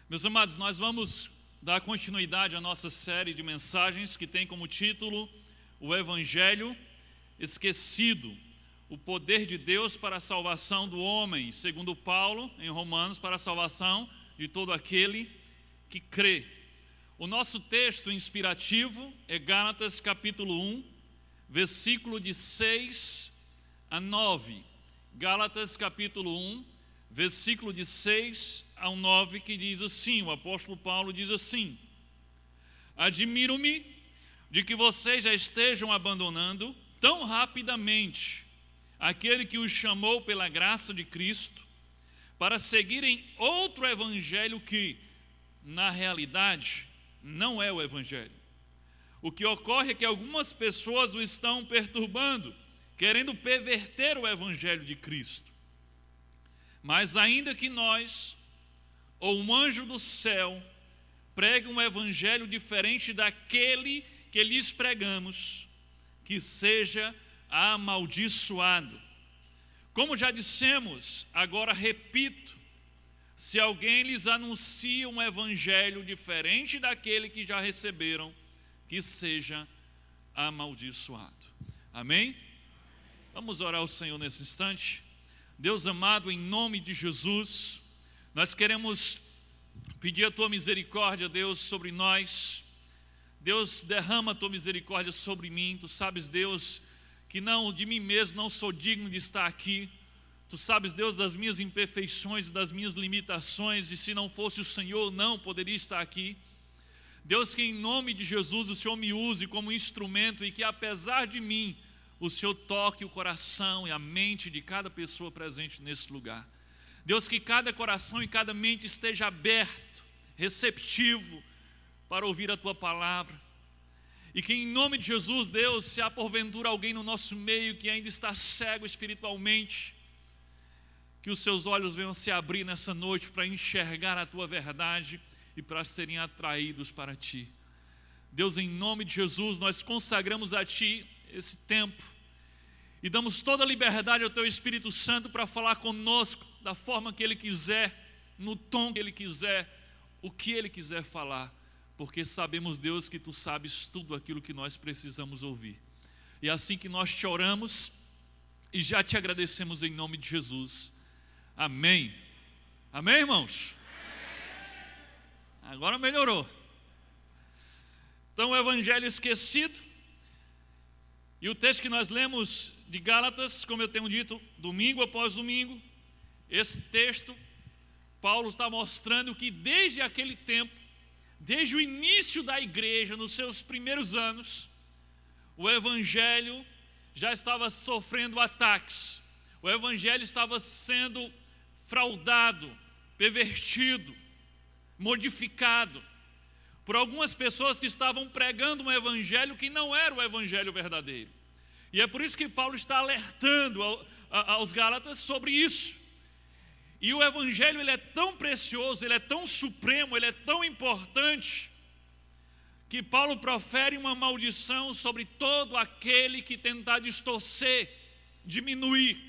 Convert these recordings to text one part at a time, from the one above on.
Meus amados, nós vamos dar continuidade à nossa série de mensagens que tem como título o Evangelho Esquecido, o poder de Deus para a salvação do homem, segundo Paulo, em Romanos, para a salvação de todo aquele que crê. O nosso texto inspirativo é Gálatas capítulo 1, versículo de 6 a 9. Gálatas capítulo 1, versículo de 6 ao 9, que diz assim, o apóstolo Paulo diz assim: admiro-me de que vocês já estejam abandonando tão rapidamente aquele que os chamou pela graça de Cristo para seguirem outro evangelho que, na realidade, não é o evangelho. O que ocorre é que algumas pessoas o estão perturbando, querendo perverter o evangelho de Cristo. Mas ainda que nós, ou um anjo do céu, pregue um evangelho diferente daquele que lhes pregamos, que seja amaldiçoado. Como já dissemos, agora repito, se alguém lhes anuncia um evangelho diferente daquele que já receberam, que seja amaldiçoado. Amém? Vamos orar ao Senhor nesse instante. Deus amado, em nome de Jesus, nós queremos pedir a Tua misericórdia, Deus, sobre nós. Deus, derrama a Tua misericórdia sobre mim. Tu sabes, Deus, que não de mim mesmo não sou digno de estar aqui. Tu sabes, Deus, das minhas imperfeições, das minhas limitações, e se não fosse o Senhor, não poderia estar aqui. Deus, que em nome de Jesus o Senhor me use como instrumento e que apesar de mim, o Senhor toque o coração e a mente de cada pessoa presente nesse lugar. Deus, que cada coração e cada mente esteja aberto, receptivo para ouvir a Tua palavra. E que em nome de Jesus, Deus, se há porventura alguém no nosso meio que ainda está cego espiritualmente, que os seus olhos venham se abrir nessa noite para enxergar a Tua verdade e para serem atraídos para Ti. Deus, em nome de Jesus, nós consagramos a Ti esse tempo e damos toda a liberdade ao Teu Espírito Santo para falar conosco da forma que Ele quiser, no tom que Ele quiser, o que Ele quiser falar, porque sabemos, Deus, que Tu sabes tudo aquilo que nós precisamos ouvir. E é assim que nós Te oramos e já Te agradecemos em nome de Jesus. Amém. Amém, irmãos? Agora melhorou. Então, o Evangelho Esquecido. E o texto que nós lemos de Gálatas, como eu tenho dito, domingo após domingo, esse texto, Paulo está mostrando que desde aquele tempo, desde o início da igreja, nos seus primeiros anos, o Evangelho já estava sofrendo ataques, o Evangelho estava sendo fraudado, pervertido, modificado por algumas pessoas que estavam pregando um evangelho que não era o evangelho verdadeiro. E é por isso que Paulo está alertando aos Gálatas sobre isso. E o evangelho, ele é tão precioso, ele é tão supremo, ele é tão importante, que Paulo profere uma maldição sobre todo aquele que tentar distorcer, diminuir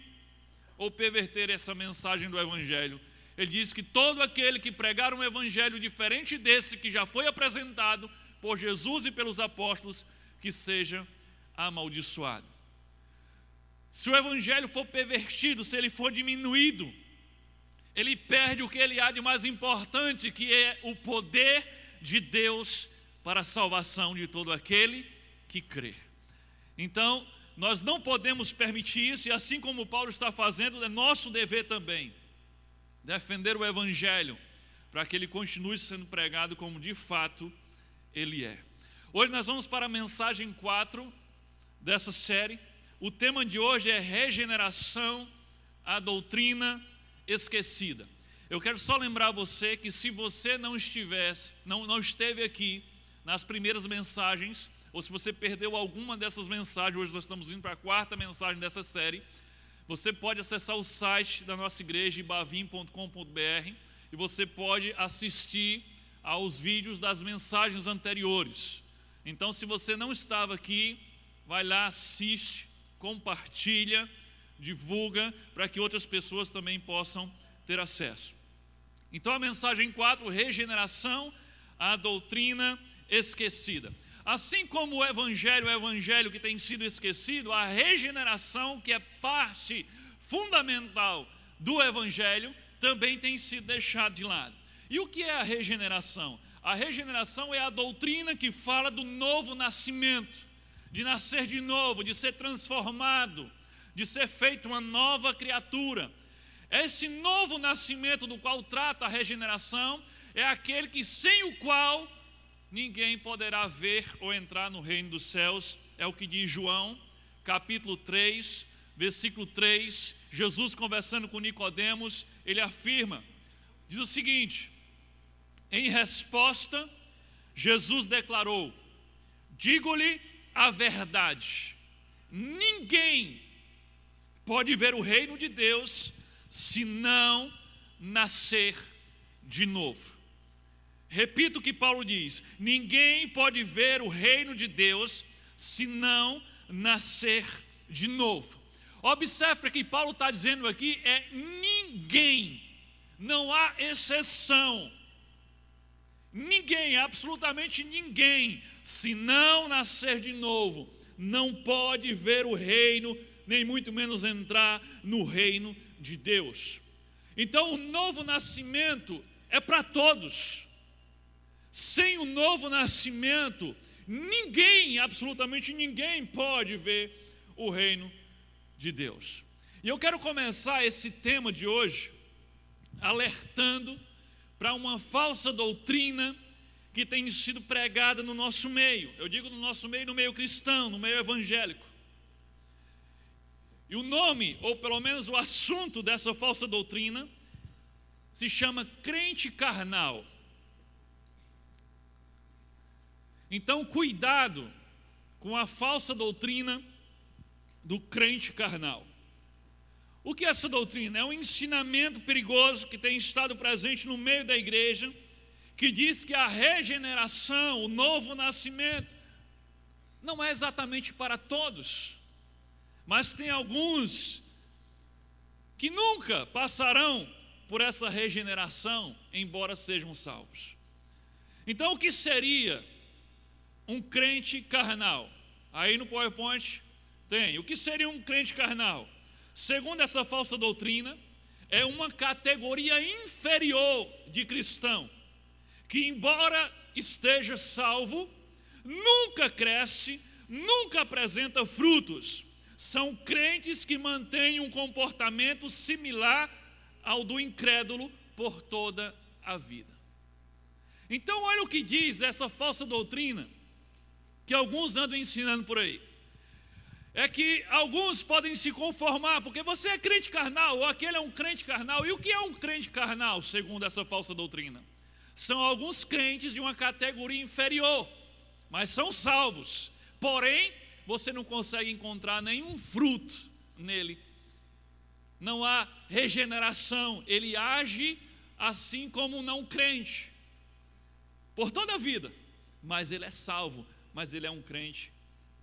ou perverter essa mensagem do evangelho. Ele diz que todo aquele que pregar um evangelho diferente desse que já foi apresentado por Jesus e pelos apóstolos, que seja amaldiçoado. Se o evangelho for pervertido, se ele for diminuído, ele perde o que ele há de mais importante, que é o poder de Deus para a salvação de todo aquele que crê. Então, nós não podemos permitir isso, e assim como Paulo está fazendo, é nosso dever também defender o evangelho, para que ele continue sendo pregado como de fato ele é. Hoje nós vamos para a mensagem 4 dessa série. O tema de hoje é regeneração, a doutrina esquecida. Eu quero só lembrar você que se você não esteve aqui nas primeiras mensagens, ou se você perdeu alguma dessas mensagens, hoje nós estamos indo para a 4ª mensagem dessa série, você pode acessar o site da nossa igreja, ibavim.com.br, e você pode assistir aos vídeos das mensagens anteriores. Então, se você não estava aqui, vai lá, assiste, compartilha, divulga, para que outras pessoas também possam ter acesso. Então a mensagem 4, regeneração, a doutrina esquecida. Assim como o evangelho que tem sido esquecido, a regeneração, que é parte fundamental do evangelho, também tem sido deixada de lado. E o que é a regeneração? A regeneração é a doutrina que fala do novo nascimento, de nascer de novo, de ser transformado, de ser feito uma nova criatura. Esse novo nascimento do qual trata a regeneração é aquele que sem o qual ninguém poderá ver ou entrar no reino dos céus. É o que diz João, capítulo 3, versículo 3. Jesus conversando com Nicodemos, ele afirma, diz o seguinte: em resposta, Jesus declarou: digo-lhe a verdade, ninguém pode ver o reino de Deus se não nascer de novo. Repito o que Paulo diz: ninguém pode ver o reino de Deus se não nascer de novo. Observe que Paulo está dizendo aqui é ninguém, não há exceção. Ninguém, absolutamente ninguém, se não nascer de novo, não pode ver o reino, nem muito menos entrar no reino de Deus. Então o novo nascimento é para todos. Sem o novo nascimento, ninguém, absolutamente ninguém pode ver o reino de Deus. E eu quero começar esse tema de hoje alertando para uma falsa doutrina que tem sido pregada no nosso meio. Eu digo no nosso meio, no meio cristão, no meio evangélico. E o nome, ou pelo menos o assunto dessa falsa doutrina, se chama crente carnal. Então, cuidado com a falsa doutrina do crente carnal. O que é essa doutrina? É um ensinamento perigoso que tem estado presente no meio da igreja, que diz que a regeneração, o novo nascimento, não é exatamente para todos, mas tem alguns que nunca passarão por essa regeneração, embora sejam salvos. Então, o que seria um crente carnal? Aí no PowerPoint tem. O que seria um crente carnal? Segundo essa falsa doutrina, é uma categoria inferior de cristão, que embora esteja salvo, nunca cresce, nunca apresenta frutos. São crentes que mantêm um comportamento similar ao do incrédulo por toda a vida. Então olha o que diz essa falsa doutrina, que alguns andam ensinando por aí. É que alguns podem se conformar, porque você é crente carnal, ou aquele é um crente carnal. E o que é um crente carnal, segundo essa falsa doutrina? São alguns crentes de uma categoria inferior, mas são salvos. Porém, você não consegue encontrar nenhum fruto nele. Não há regeneração. Ele age assim como um não crente, por toda a vida. Mas ele é salvo, mas ele é um crente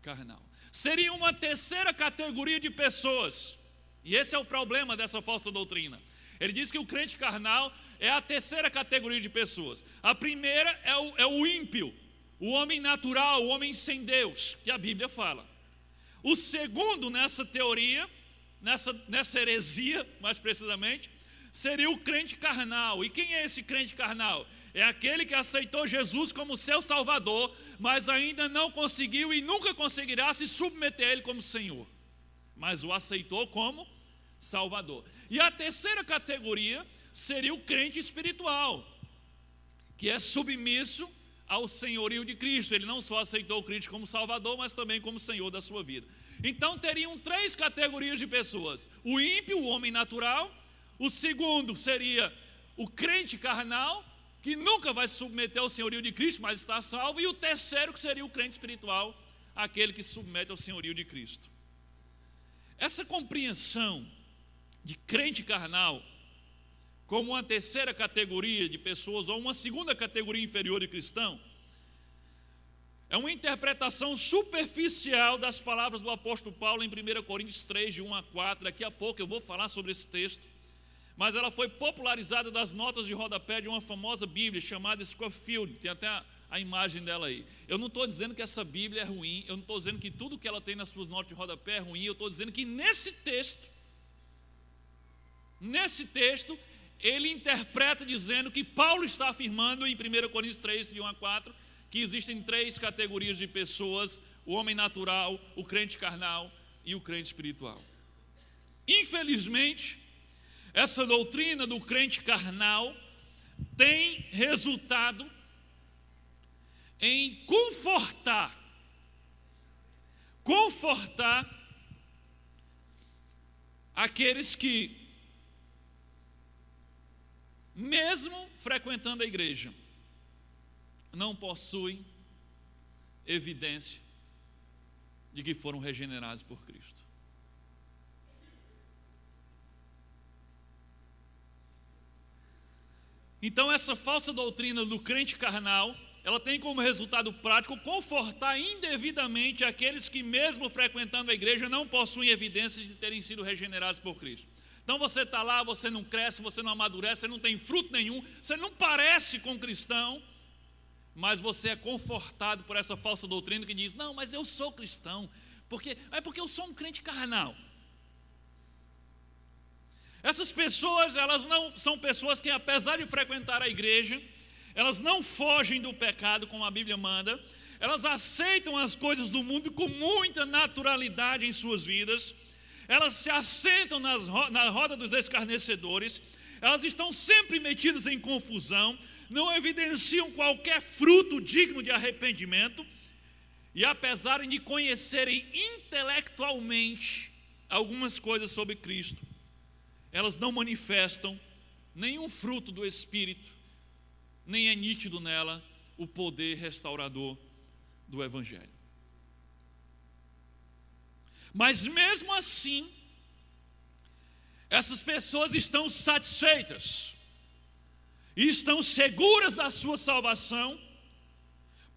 carnal. Seria uma terceira categoria de pessoas, e esse é o problema dessa falsa doutrina. Ele diz que o crente carnal é a terceira categoria de pessoas. A primeira é o ímpio, o homem natural, o homem sem Deus, que a Bíblia fala. O segundo nessa teoria, nessa heresia, mais precisamente, seria o crente carnal. E quem é esse crente carnal? É aquele que aceitou Jesus como seu Salvador, mas ainda não conseguiu e nunca conseguirá se submeter a Ele como Senhor, mas o aceitou como Salvador. E a terceira categoria seria o crente espiritual, que é submisso ao senhorio de Cristo. Ele não só aceitou o Cristo como Salvador, mas também como Senhor da sua vida. Então teriam três categorias de pessoas: o ímpio, o homem natural; o segundo seria o crente carnal, que nunca vai se submeter ao senhorio de Cristo, mas está salvo; e o terceiro, que seria o crente espiritual, aquele que se submete ao senhorio de Cristo. Essa compreensão de crente carnal como uma terceira categoria de pessoas, ou uma segunda categoria inferior de cristão, é uma interpretação superficial das palavras do apóstolo Paulo em 1 Coríntios 3, de 1 a 4. Daqui a pouco eu vou falar sobre esse texto. mas ela foi popularizada das notas de rodapé de uma famosa Bíblia chamada Scofield. Tem até a imagem dela aí. Eu não estou dizendo que essa Bíblia é ruim, eu não estou dizendo que tudo que ela tem nas suas notas de rodapé é ruim, eu estou dizendo que nesse texto, ele interpreta dizendo que Paulo está afirmando em 1 Coríntios 3, de 1 a 4, que existem 3 categorias de pessoas: o homem natural, o crente carnal e o crente espiritual. Infelizmente, essa doutrina do crente carnal tem resultado em confortar aqueles que, mesmo frequentando a igreja, não possuem evidência de que foram regenerados por Cristo. Então, essa falsa doutrina do crente carnal, ela tem como resultado prático confortar indevidamente aqueles que, mesmo frequentando a igreja, não possuem evidências de terem sido regenerados por Cristo. Então você está lá, você não cresce, você não amadurece, você não tem fruto nenhum, você não parece com cristão, mas você é confortado por essa falsa doutrina que diz: não, mas eu sou cristão, porque eu sou um crente carnal. Essas pessoas, elas não são pessoas que, apesar de frequentar a igreja, elas não fogem do pecado como a Bíblia manda, elas aceitam as coisas do mundo com muita naturalidade em suas vidas, elas se assentam na roda dos escarnecedores, elas estão sempre metidas em confusão, não evidenciam qualquer fruto digno de arrependimento, e apesar de conhecerem intelectualmente algumas coisas sobre Cristo, elas não manifestam nenhum fruto do Espírito, nem é nítido nela o poder restaurador do Evangelho. Mas mesmo assim, essas pessoas estão satisfeitas e estão seguras da sua salvação,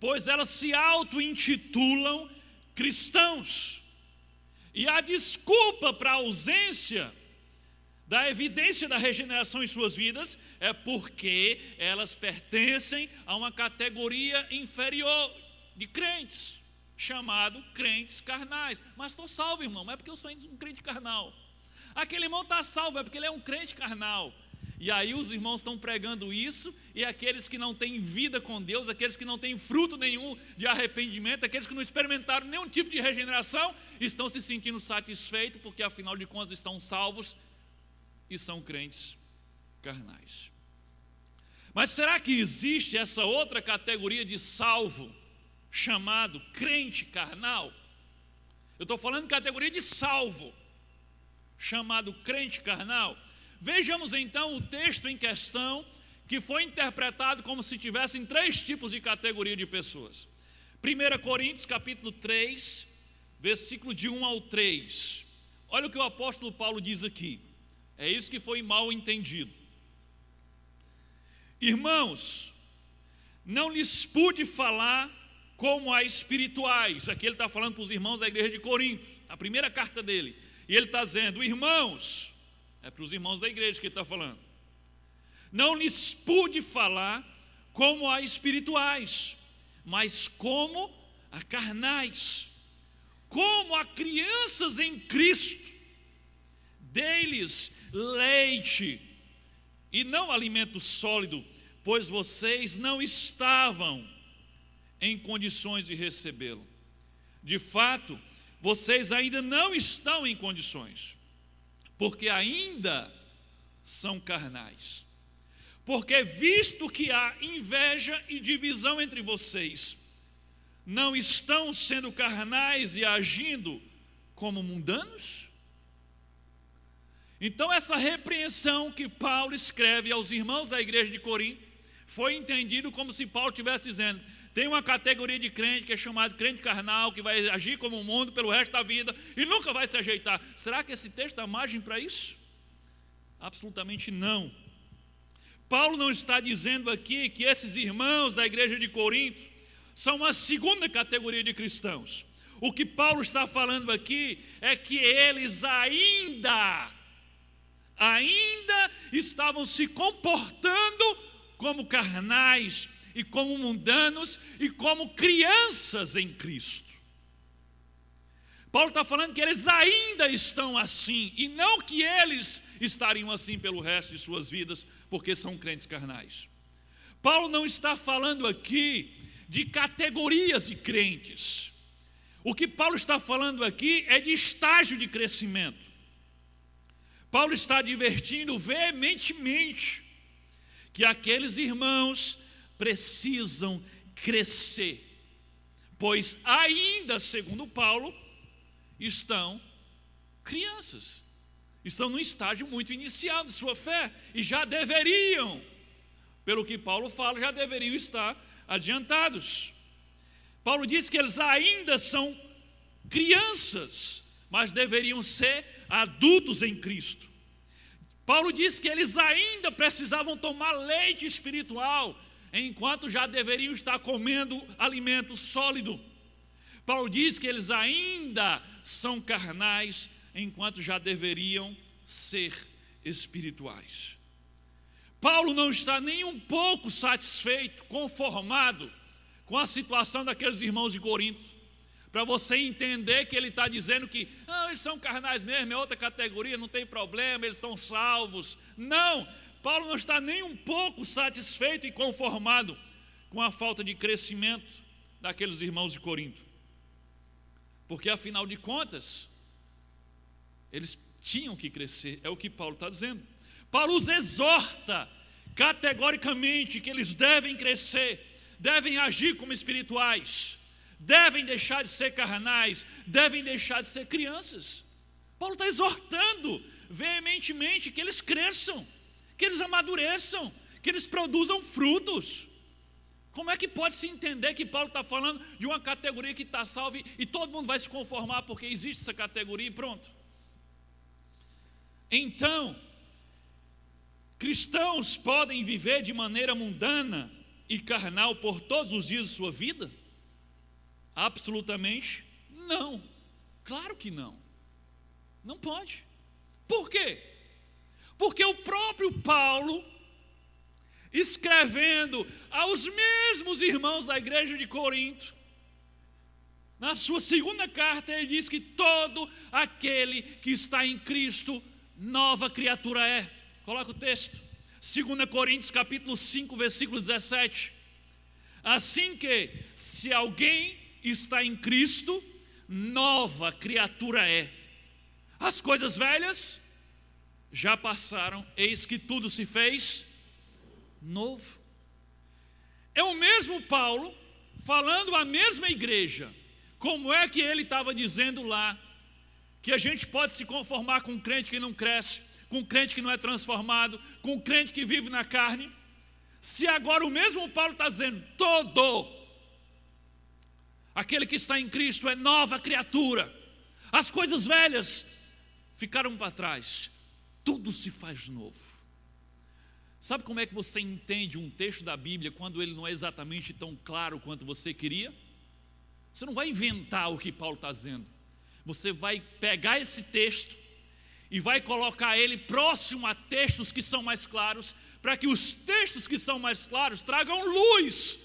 pois elas se auto-intitulam cristãos. E a desculpa para a ausência da evidência da regeneração em suas vidas é porque elas pertencem a uma categoria inferior de crentes, chamado crentes carnais. Mas estou salvo, irmão, não é porque eu sou um crente carnal. Aquele irmão está salvo, é porque ele é um crente carnal. E aí os irmãos estão pregando isso, e aqueles que não têm vida com Deus, aqueles que não têm fruto nenhum de arrependimento, aqueles que não experimentaram nenhum tipo de regeneração, estão se sentindo satisfeitos, porque afinal de contas estão salvos e são crentes carnais. Mas será que existe essa outra categoria de salvo, chamado crente carnal? Eu estou falando de categoria de salvo, chamado crente carnal. Vejamos então o texto em questão, que foi interpretado como se tivessem 3 tipos de categoria de pessoas. 1 Coríntios capítulo 3, versículo de 1 ao 3. Olha o que o apóstolo Paulo diz aqui. É isso que foi mal entendido. Irmãos, não lhes pude falar como a espirituais. Aqui ele está falando para os irmãos da igreja de Corinto, a primeira carta dele. E ele está dizendo: irmãos, é para os irmãos da igreja que ele está falando. Não lhes pude falar como a espirituais, mas como a carnais, como a crianças em Cristo. Dei-lhes leite e não alimento sólido, pois vocês não estavam em condições de recebê-lo. De fato, vocês ainda não estão em condições, porque ainda são carnais. Porque visto que há inveja e divisão entre vocês, não estão sendo carnais e agindo como mundanos? Então essa repreensão que Paulo escreve aos irmãos da igreja de Corinto foi entendido como se Paulo estivesse dizendo: tem uma categoria de crente que é chamado crente carnal, que vai agir como o mundo pelo resto da vida e nunca vai se ajeitar. Será que esse texto dá margem para isso? Absolutamente não. Paulo não está dizendo aqui que esses irmãos da igreja de Corinto são uma segunda categoria de cristãos. O que Paulo está falando aqui é que eles ainda ainda estavam se comportando como carnais e como mundanos e como crianças em Cristo. Paulo está falando que eles ainda estão assim, e não que eles estariam assim pelo resto de suas vidas, porque são crentes carnais. Paulo não está falando aqui de categorias de crentes. O que Paulo está falando aqui é de estágio de crescimento. Paulo está advertindo veementemente que aqueles irmãos precisam crescer, pois ainda, segundo Paulo, estão crianças, estão num estágio muito inicial de sua fé, e já deveriam, pelo que Paulo fala, já deveriam estar adiantados. Paulo diz que eles ainda são crianças, mas deveriam ser adultos em Cristo. Paulo diz que eles ainda precisavam tomar leite espiritual, enquanto já deveriam estar comendo alimento sólido. Paulo diz que eles ainda são carnais, enquanto já deveriam ser espirituais. Paulo não está nem um pouco satisfeito, conformado com a situação daqueles irmãos de Corinto, para você entender que ele está dizendo que eles são carnais mesmo, é outra categoria, não tem problema, eles são salvos. Não, Paulo não está nem um pouco satisfeito e conformado com a falta de crescimento daqueles irmãos de Corinto, porque afinal de contas, eles tinham que crescer, é o que Paulo está dizendo. Paulo os exorta categoricamente que eles devem crescer, devem agir como espirituais, devem deixar de ser carnais, devem deixar de ser crianças. Paulo está exortando veementemente que eles cresçam, que eles amadureçam, que eles produzam frutos. Como é que pode se entender que Paulo está falando de uma categoria que está salva e todo mundo vai se conformar porque existe essa categoria e pronto? Então, cristãos podem viver de maneira mundana e carnal por todos os dias de sua vida? Absolutamente não. Claro que não. Não pode. Por quê? Porque o próprio Paulo, escrevendo aos mesmos irmãos da igreja de Corinto, na sua segunda carta, ele diz que todo aquele que está em Cristo, nova criatura é. Coloca o texto. 2 Coríntios capítulo 5, versículo 17. Assim que, se alguém está em Cristo, nova criatura é. As coisas velhas já passaram, eis que tudo se fez novo. É o mesmo Paulo falando à mesma igreja. Como é que ele estava dizendo lá que a gente pode se conformar com um crente que não cresce, com um crente que não é transformado, com um crente que vive na carne, se agora o mesmo Paulo está dizendo, todo aquele que está em Cristo é nova criatura, as coisas velhas ficaram para trás, tudo se faz novo. Sabe como é que você entende um texto da Bíblia quando ele não é exatamente tão claro quanto você queria? Você não vai inventar o que Paulo está dizendo. Você vai pegar esse texto e vai colocar ele próximo a textos que são mais claros, para que os textos que são mais claros tragam luz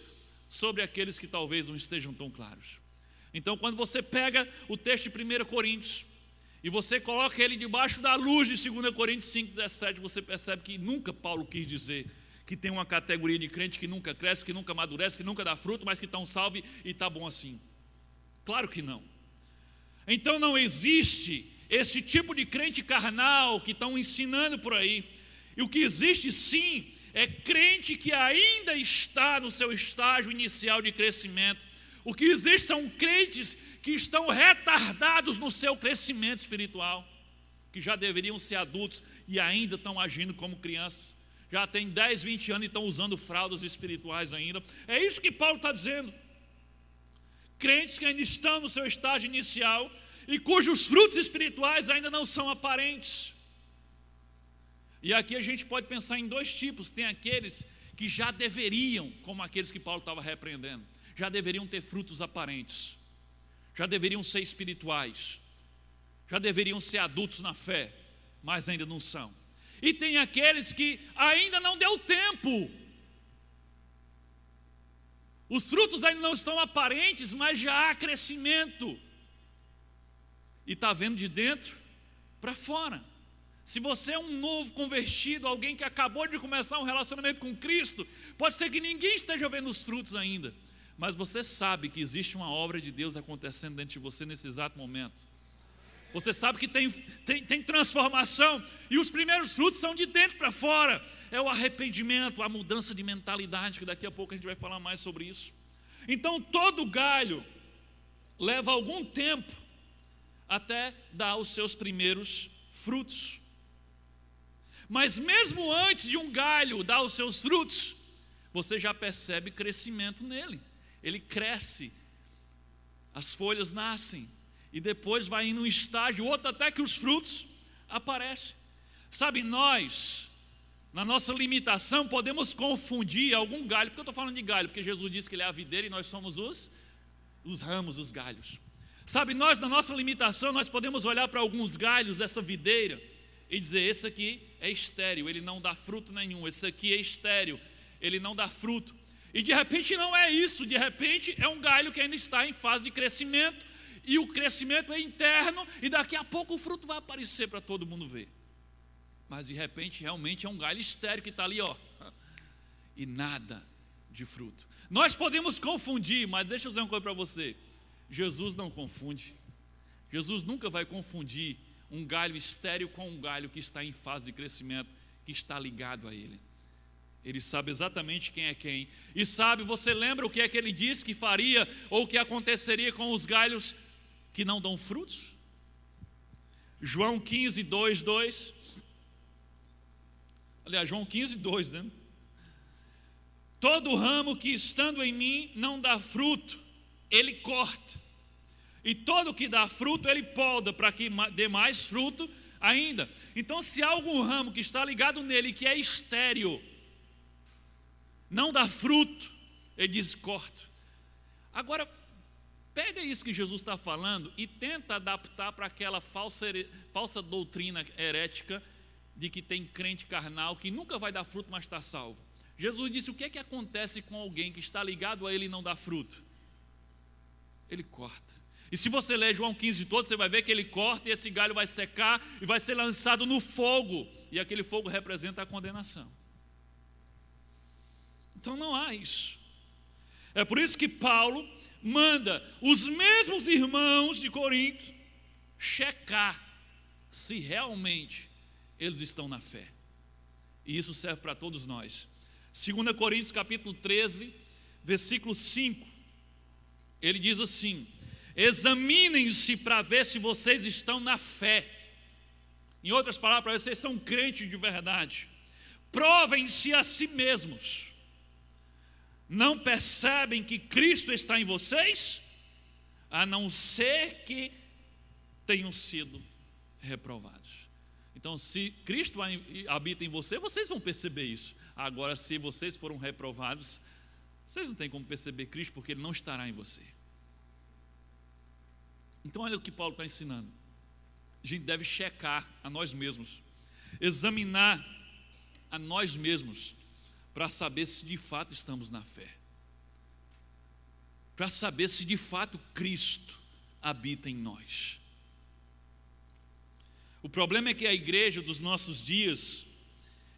sobre aqueles que talvez não estejam tão claros. Então, quando você pega o texto de 1 Coríntios e você coloca ele debaixo da luz de 2 Coríntios 5,17, você percebe que nunca Paulo quis dizer que tem uma categoria de crente que nunca cresce, que nunca amadurece, que nunca dá fruto, mas que estão salvos e está bom assim. Claro que não. Então não existe esse tipo de crente carnal que estão ensinando por aí. E o que existe sim é crente que ainda está no seu estágio inicial de crescimento. O que existe são crentes que estão retardados no seu crescimento espiritual, que já deveriam ser adultos e ainda estão agindo como crianças. Já tem 10, 20 anos e estão usando fraldas espirituais ainda. É isso que Paulo está dizendo. Crentes que ainda estão no seu estágio inicial e cujos frutos espirituais ainda não são aparentes. E aqui a gente pode pensar em dois tipos. Tem aqueles que já deveriam, como aqueles que Paulo estava repreendendo, já deveriam ter frutos aparentes, já deveriam ser espirituais, já deveriam ser adultos na fé, mas ainda não são. e tem aqueles que ainda não deu tempo. Os frutos ainda não estão aparentes, mas já há crescimento. E está vendo de dentro para fora. Se você é um novo convertido, alguém que acabou de começar um relacionamento com Cristo, pode ser que ninguém esteja vendo os frutos ainda, mas você sabe que existe uma obra de Deus acontecendo dentro de você nesse exato momento. Você sabe que tem transformação, e os primeiros frutos são de dentro para fora. É o arrependimento, a mudança de mentalidade, que daqui a pouco a gente vai falar mais sobre isso. Então todo galho leva algum tempo até dar os seus primeiros frutos. Mas mesmo antes de um galho dar os seus frutos, você já percebe crescimento nele. Ele cresce, as folhas nascem, e depois vai em um estágio, outro até que os frutos aparecem. Sabe, nós, na nossa limitação, podemos confundir algum galho. Por que eu estou falando de galho? Porque Jesus disse que ele é a videira e nós somos os ramos, os galhos. Sabe, nós, na nossa limitação, nós podemos olhar para alguns galhos dessa videira e dizer, esse aqui é estéril, ele não dá fruto nenhum. Esse aqui é estéril, ele não dá fruto. E de repente não é isso, de repente é um galho que ainda está em fase de crescimento, e o crescimento é interno, e daqui a pouco o fruto vai aparecer para todo mundo ver. Mas de repente realmente é um galho estéril que está ali, ó, e nada de fruto. Nós podemos confundir, mas deixa eu dizer uma coisa para você, Jesus não confunde. Jesus nunca vai confundir um galho estéril com um galho que está em fase de crescimento, que está ligado a ele. Ele sabe exatamente quem é quem. E sabe, você lembra o que é que ele disse que faria, ou o que aconteceria com os galhos que não dão frutos? João 15, 2. Aliás, João 15, 2, né? Todo ramo que estando em mim não dá fruto, ele corta. E todo que dá fruto, ele poda, para que dê mais fruto ainda. Então, se há algum ramo que está ligado nele, que é estéril, não dá fruto, ele diz, corta. Agora, pega isso que Jesus está falando e tenta adaptar para aquela falsa doutrina herética de que tem crente carnal que nunca vai dar fruto, mas está salvo. Jesus disse, o que é que acontece com alguém que está ligado a ele e não dá fruto? Ele corta. E se você ler João 15 todo, você vai ver que ele corta e esse galho vai secar e vai ser lançado no fogo. E aquele fogo representa a condenação. Então não há isso. É por isso que Paulo manda os mesmos irmãos de Corinto checar se realmente eles estão na fé. E isso serve para todos nós. 2 Coríntios capítulo 13, versículo 5. Ele diz assim: examinem-se para ver se vocês estão na fé. Em outras palavras, vocês são crentes de verdade. Provem-se a si mesmos. Não percebem que Cristo está em vocês? A não ser que tenham sido reprovados. Então, se Cristo habita em você, vocês vão perceber isso. Agora, se vocês foram reprovados, vocês não têm como perceber Cristo, porque Ele não estará em você. Então, olha o que Paulo está ensinando. A gente deve checar a nós mesmos, examinar a nós mesmos, para saber se de fato estamos na fé, para saber se de fato Cristo habita em nós. O problema é que a igreja dos nossos dias,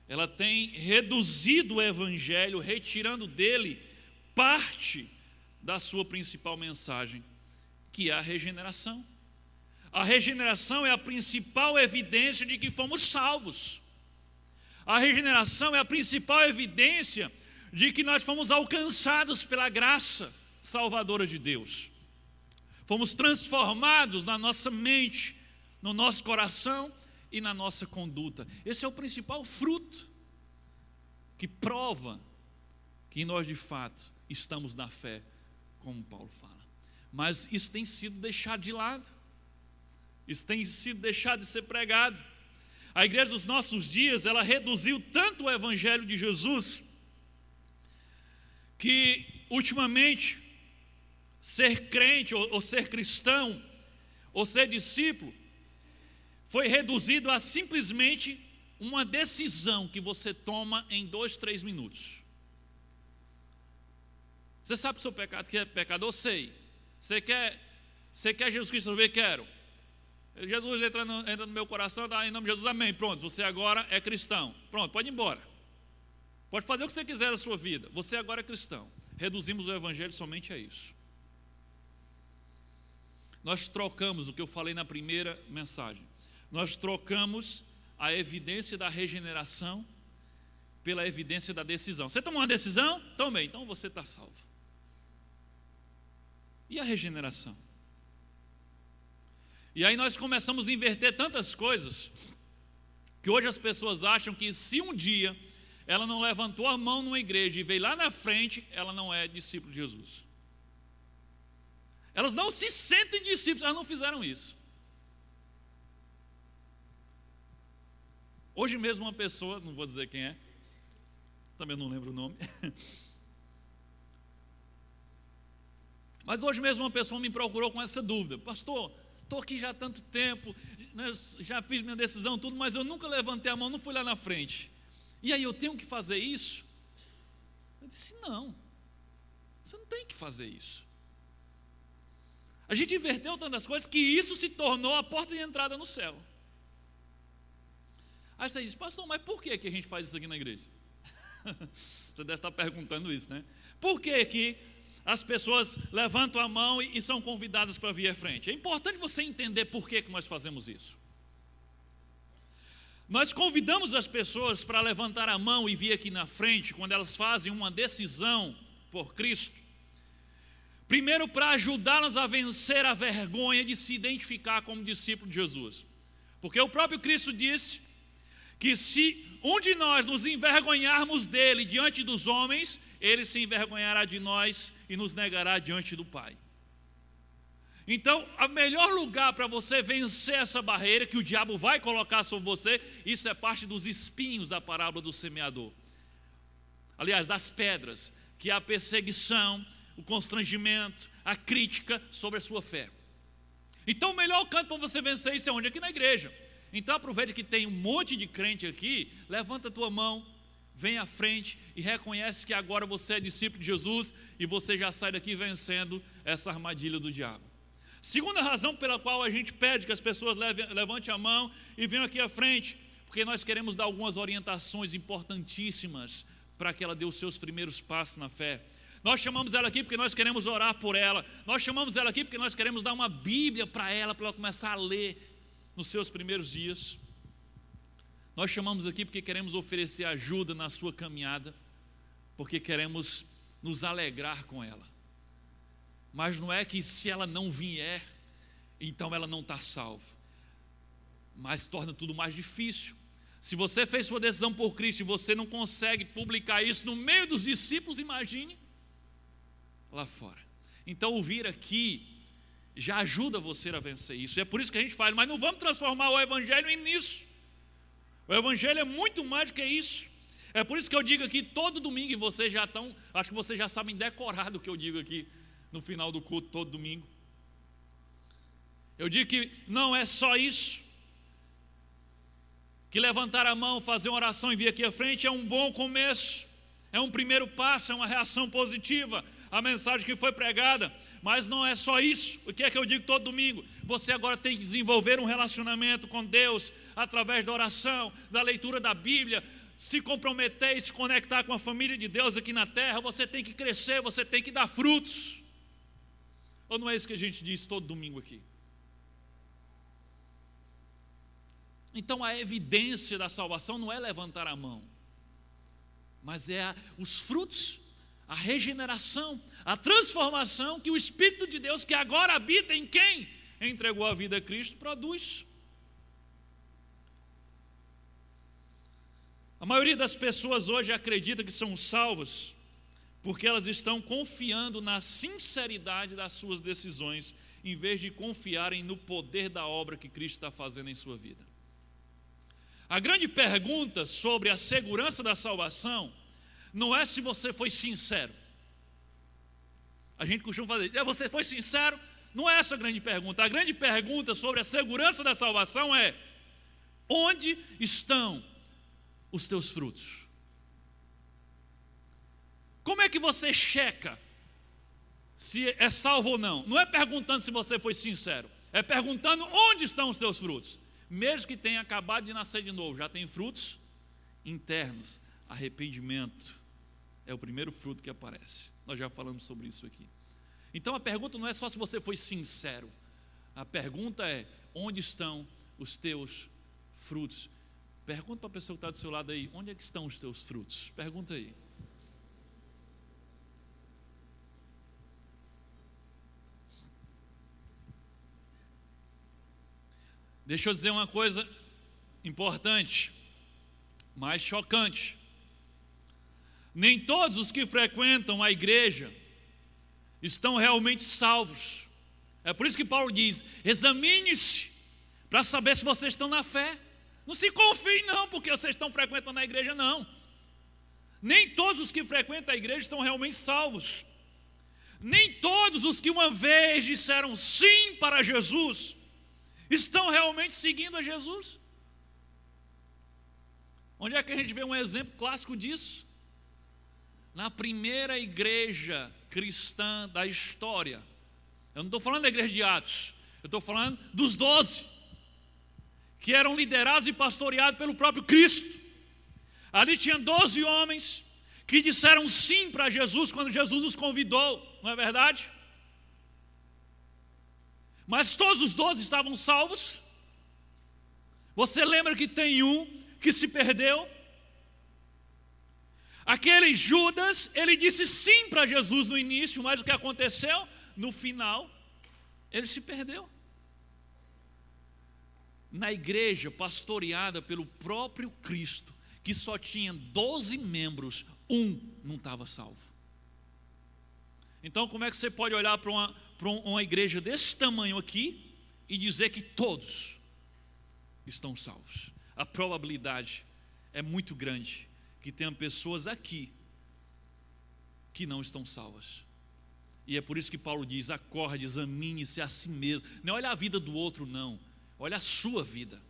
ela tem reduzido o evangelho, retirando dele parte da sua principal mensagem, que é a regeneração. A regeneração é a principal evidência de que fomos salvos. A regeneração é a principal evidência de que nós fomos alcançados pela graça salvadora de Deus. Fomos transformados na nossa mente, no nosso coração e na nossa conduta. Esse é o principal fruto que prova que nós de fato estamos na fé, como Paulo fala. Mas isso tem sido deixado de lado. Isso tem sido deixado de ser pregado. A igreja dos nossos dias, ela reduziu tanto o evangelho de Jesus, que ultimamente ser crente ou ser cristão ou ser discípulo foi reduzido a simplesmente uma decisão que você toma em 2, 3 minutos. Você sabe que o seu pecado que é pecador? Sei. Você quer Jesus Cristo resolver? Quero. Jesus entra no meu coração, tá, em nome de Jesus, amém. Pronto, você agora é cristão. Pronto, pode ir embora. Pode fazer o que você quiser da sua vida. Você agora é cristão. Reduzimos o evangelho somente a isso. Nós trocamos o que eu falei na primeira mensagem. Nós trocamos a evidência da regeneração pela evidência da decisão. Você tomou uma decisão? Tomei, então você está salvo. E a regeneração? E aí nós começamos a inverter tantas coisas, que hoje as pessoas acham que se um dia ela não levantou a mão numa igreja e veio lá na frente, ela não é discípulo de Jesus. Elas não se sentem discípulos, elas não fizeram isso. Hoje mesmo uma pessoa, não vou dizer quem é, também não lembro o nome, mas hoje mesmo uma pessoa me procurou com essa dúvida: pastor, estou aqui já há tanto tempo, né, já fiz minha decisão, tudo, mas eu nunca levantei a mão, não fui lá na frente. E aí eu tenho que fazer isso? Eu disse: não, você não tem que fazer isso. A gente inverteu tantas coisas que isso se tornou a porta de entrada no céu. Aí você diz: pastor, mas por que a gente faz isso aqui na igreja? Você deve estar perguntando isso, né? Por que as pessoas levantam a mão e são convidadas para vir à frente? É importante você entender por que nós fazemos isso. Nós convidamos as pessoas para levantar a mão e vir aqui na frente quando elas fazem uma decisão por Cristo. Primeiro, para ajudá-las a vencer a vergonha de se identificar como discípulo de Jesus. Porque o próprio Cristo disse que se um de nós nos envergonharmos dele diante dos homens, ele se envergonhará de nós e nos negará diante do Pai. Então, o melhor lugar para você vencer essa barreira que o diabo vai colocar sobre você, isso é parte dos espinhos da parábola do semeador. Aliás, das pedras, que é a perseguição, o constrangimento, a crítica sobre a sua fé. Então, o melhor canto para você vencer isso é onde? Aqui na igreja. Então, aproveita que tem um monte de crente aqui, levanta a tua mão, vem à frente e reconhece que agora você é discípulo de Jesus e você já sai daqui vencendo essa armadilha do diabo. Segunda razão pela qual a gente pede que as pessoas levantem a mão e venham aqui à frente, porque nós queremos dar algumas orientações importantíssimas para que ela dê os seus primeiros passos na fé. Nós chamamos ela aqui porque nós queremos orar por ela. Nós chamamos ela aqui porque nós queremos dar uma Bíblia para ela começar a ler nos seus primeiros dias. Nós chamamos aqui porque queremos oferecer ajuda na sua caminhada, porque queremos nos alegrar com ela. Mas não é que se ela não vier, então ela não está salva. Mas torna tudo mais difícil. Se você fez sua decisão por Cristo e você não consegue publicar isso no meio dos discípulos, imagine lá fora. Então o vir aqui já ajuda você a vencer isso. É por isso que a gente fala, mas não vamos transformar o evangelho nisso. O evangelho é muito mais do que isso. É por isso que eu digo aqui todo domingo, e vocês já estão, acho que vocês já sabem decorar do que eu digo aqui no final do culto todo domingo. Eu digo que não é só isso, que levantar a mão, fazer uma oração e vir aqui à frente é um bom começo, é um primeiro passo, é uma reação positiva à mensagem que foi pregada, mas não é só isso. O que é que eu digo todo domingo? Você agora tem que desenvolver um relacionamento com Deus através da oração, da leitura da Bíblia, se comprometer e se conectar com a família de Deus aqui na terra. Você tem que crescer, você tem que dar frutos. Ou não é isso que a gente diz todo domingo aqui? Então a evidência da salvação não é levantar a mão, mas é os frutos, a regeneração, a transformação que o Espírito de Deus, que agora habita em quem entregou a vida a Cristo, produz. A maioria das pessoas hoje acredita que são salvas porque elas estão confiando na sinceridade das suas decisões, em vez de confiarem no poder da obra que Cristo está fazendo em sua vida. A grande pergunta sobre a segurança da salvação não é se você foi sincero. A gente costuma fazer, você foi sincero? Não é essa a grande pergunta. A grande pergunta sobre a segurança da salvação é: onde estão os teus frutos? Como é que você checa se é salvo ou não? Não é perguntando se você foi sincero, é perguntando onde estão os teus frutos. Mesmo que tenha acabado de nascer de novo, já tem frutos internos. Arrependimento é o primeiro fruto que aparece. Nós já falamos sobre isso aqui. Então a pergunta não é só se você foi sincero. A pergunta é: onde estão os teus frutos? Pergunta para a pessoa que está do seu lado aí: onde é que estão os teus frutos? Pergunta aí. Deixa eu dizer uma coisa importante, mais chocante. Nem todos os que frequentam a igreja estão realmente salvos. É por isso que Paulo diz: examine-se para saber se vocês estão na fé. Não se confiem não, porque vocês estão frequentando a igreja, não. Nem todos os que frequentam a igreja estão realmente salvos. Nem todos os que uma vez disseram sim para Jesus estão realmente seguindo a Jesus. Onde é que a gente vê um exemplo clássico disso? Na primeira igreja cristã da história. Eu não estou falando da igreja de Atos, eu estou falando dos 12, que eram liderados e pastoreados pelo próprio Cristo. Ali tinha 12 homens que disseram sim para Jesus quando Jesus os convidou, não é verdade? Mas todos os 12 estavam salvos. Você lembra que tem um que se perdeu? Aquele Judas, ele disse sim para Jesus no início, mas o que aconteceu? No final, ele se perdeu. Na igreja pastoreada pelo próprio Cristo, que só tinha 12 membros, um não estava salvo. Então como é que você pode olhar para uma igreja desse tamanho aqui e dizer que todos estão salvos? A probabilidade é muito grande que tenha pessoas aqui que não estão salvas. E é por isso que Paulo diz: acorde, examine-se a si mesmo. Não olha a vida do outro, não. Olha a sua vida,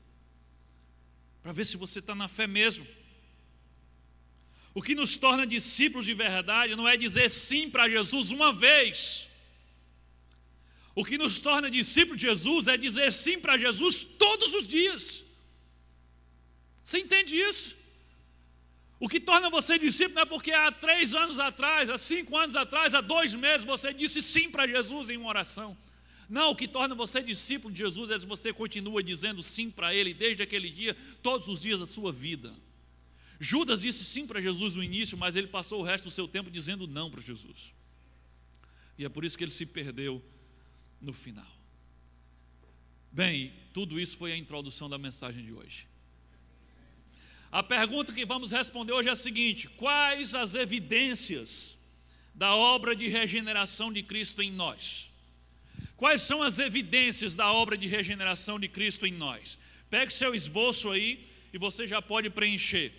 para ver se você está na fé mesmo. O que nos torna discípulos de verdade não é dizer sim para Jesus uma vez. O que nos torna discípulos de Jesus é dizer sim para Jesus todos os dias. Você entende isso? O que torna você discípulo não é porque há 3 anos atrás, há 5 anos atrás, há 2 meses você disse sim para Jesus em uma oração. Não, o que torna você discípulo de Jesus é se você continua dizendo sim para Ele desde aquele dia, todos os dias da sua vida. Judas disse sim para Jesus no início, mas ele passou o resto do seu tempo dizendo não para Jesus. E é por isso que ele se perdeu no final. Bem, tudo isso foi a introdução da mensagem de hoje. A pergunta que vamos responder hoje é a seguinte: quais as evidências da obra de regeneração de Cristo em nós? Quais são as evidências da obra de regeneração de Cristo em nós? Pegue seu esboço aí e você já pode preencher.